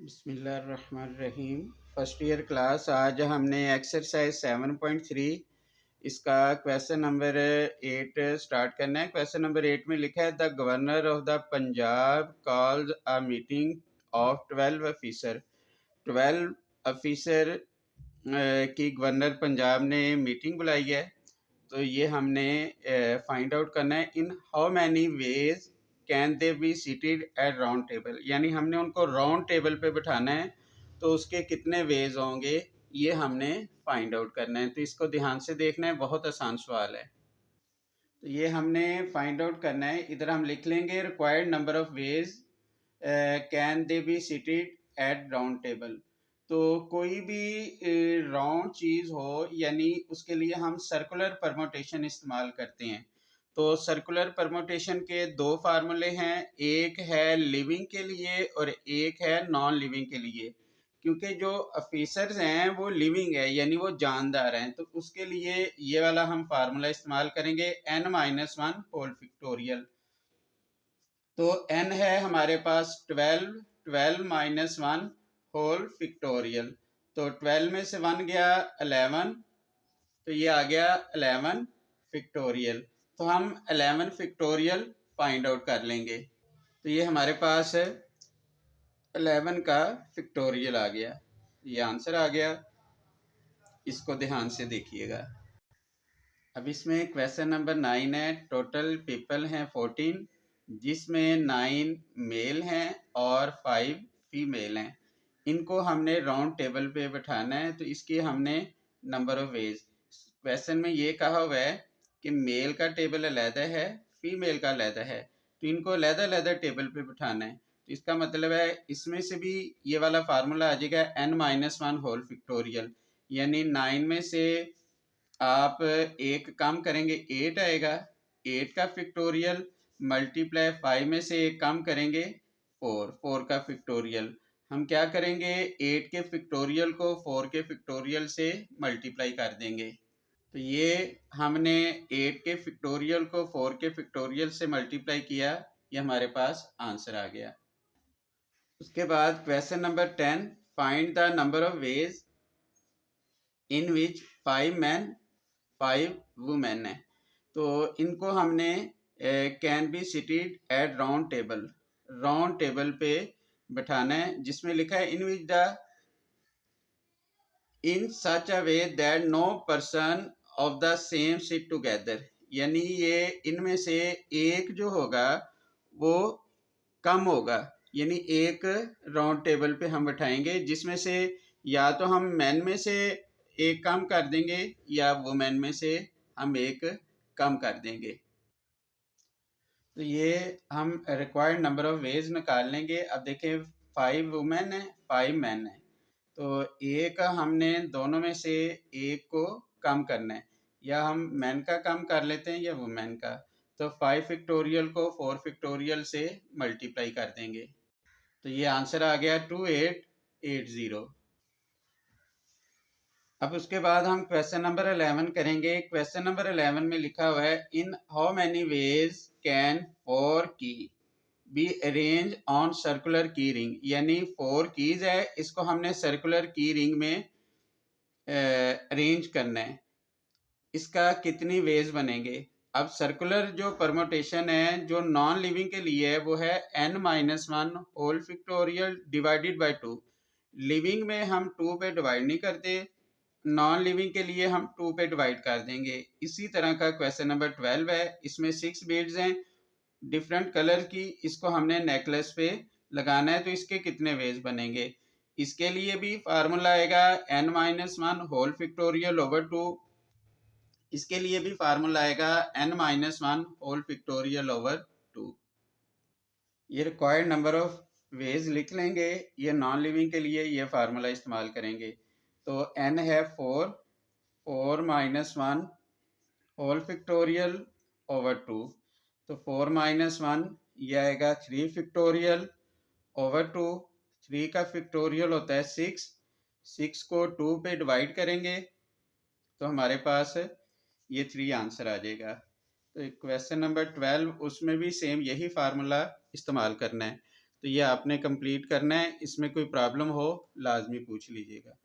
बिस्मिल्लाहिर्रहमानिर्रहीम। First year class. आज हमने एक्सरसाइज 7.3 इसका क्वेश्चन नंबर 8 स्टार्ट करना है। क्वेश्चन नंबर 8 में लिखा है the governor of the Punjab calls a meeting of 12 officer. 12 officer की गवर्नर पंजाब ने मीटिंग बुलाई है। तो ये हमने फाइंड आउट करना है in how many ways can they B seated at round table, यानी हमने उनको राउंड टेबल पे बिठाना है तो उसके कितने वेज होंगे ये हमने फाइंड आउट करना है। तो इसको ध्यान से देखना है, बहुत आसान सवाल है। तो ये हमने फाइंड आउट करना है। इधर हम लिख लेंगे required number of veg can they B seated at round table. तो कोई भी राउंड चीज़ हो यानी उसके लिए हम सर्कुलर परमोटेशन इस्तेमाल करते हैं। तो सर्कुलर परमोटेशन के दो फार्मूले हैं, एक है लिविंग के लिए और एक है नॉन लिविंग के लिए। क्योंकि जो ऑफिसर्स हैं वो लिविंग है यानी वो जानदार हैं, तो उसके लिए ये वाला हम फार्मूला इस्तेमाल करेंगे n-1 होल फैक्टोरियल। तो n है हमारे पास 12 -1 होल फैक्टोरियल। तो 12 में से 1 गया 11, तो ये आ गया 11 फैक्टोरियल। तो हम 11 फैक्टोरियल फाइंड आउट कर लेंगे। तो ये हमारे पास 11 का फैक्टोरियल आ गया, ये आंसर आ गया। इसको ध्यान से देखिएगा। अब इसमें क्वेश्चन नंबर 9 है। टोटल पीपल हैं 14, जिसमें 9 मेल हैं और 5 फीमेल हैं। इनको हमने राउंड टेबल पे बैठाना है, तो इसके हमने नंबर ऑफ वेज। क्वेश्चन में ये कहा हुआ है कि मेल का टेबल अलहदा है, फीमेल का अलहदा है, तो इनको अलहदा टेबल पे बैठाना है। तो इसका मतलब है इसमें से भी ये वाला फार्मूला आ जाएगा n-1 होल फैक्टोरियल, यानी 9 में से आप एक कम करेंगे 8 आएगा, 8 का फैक्टोरियल मल्टीप्लाई 5 में से एक कम करेंगे 4 का फैक्टोरियल। हम क्या करेंगे 8 के फैक्टोरियल को 4 के फैक्टोरियल से मल्टीप्लाई कर देंगे। तो ये हमने 8 के फैक्टोरियल को 4 के फैक्टोरियल से मल्टीप्लाई किया, ये हमारे पास आंसर आ गया। उसके बाद question number 10, find the number of ways in which 5 man 5 women है। तो इनको हमने can be seated at round table पे बैठाना है, जिसमें लिखा है in which the in such a way that no person of the same seat together, यानी ये इनमें से एक जो होगा वो कम होगा, यानी एक राउंड टेबल पे हम बैठाएंगे जिसमें से या तो हम मैन में से एक कम कर देंगे या वुमेन में से हम एक कम कर देंगे। तो ये हम रिक्वायर्ड नंबर ऑफ वेज निकाल लेंगे। अब देखें 5 वुमेन है 5 मैन है, तो एक हमने दोनों में से एक को कम करना है, या हम मैन का कम कर लेते हैं या वुमेन का। तो 5 फैक्टोरियल को 4 फैक्टोरियल से मल्टीप्लाई कर देंगे, तो ये आंसर आ गया 2880। अब उसके बाद हम क्वेश्चन नंबर 11 करेंगे। क्वेश्चन नंबर 11 में लिखा हुआ है in how many ways can 4 की बी अरेंज ऑन सर्कुलर की रिंग, यानी 4 कीज है, इसको हमने सर्कुलर की रिंग में अरेंज करना है। इसका कितनी वेज बनेंगे। अब सर्कुलर जो परमोटेशन है जो नॉन लिविंग के लिए है वो है n-1 whole factorial divided by 2। Living में हम 2 पे डिवाइड नहीं करते, नॉन लिविंग के लिए हम 2 पे डिवाइड कर देंगे। इसी तरह का क्वेश्चन नंबर 12 है। इसमें 6 बीड्स हैं डिफरेंट कलर की, इसको हमने नेकलेस पे लगाना है, तो इसके कितने वेज बनेंगे। इसके लिए भी फार्मूला आएगा n-1 होल फैक्टोरियल ओवर 2। इसके लिए भी फार्मूला आएगा n-1 होल फैक्टोरियल ओवर 2। ये रिक्वायर्ड नंबर ऑफ वेज लिख लेंगे। ये नॉन लिविंग के लिए ये फार्मूला इस्तेमाल करेंगे। तो n है 4 -1 होल फैक्टोरियल ओवर 2, तो 4 -1 ये आएगा 3 फैक्टोरियल ओवर 2। 3 का फैक्टोरियल होता है 6 को 2 पे डिवाइड करेंगे तो हमारे पास ये 3 आंसर आ जाएगा। तो क्वेश्चन नंबर 12 उसमें भी सेम यही फार्मूला इस्तेमाल करना है। तो ये आपने कंप्लीट करना है। इसमें कोई प्रॉब्लम हो लाजमी पूछ लीजिएगा।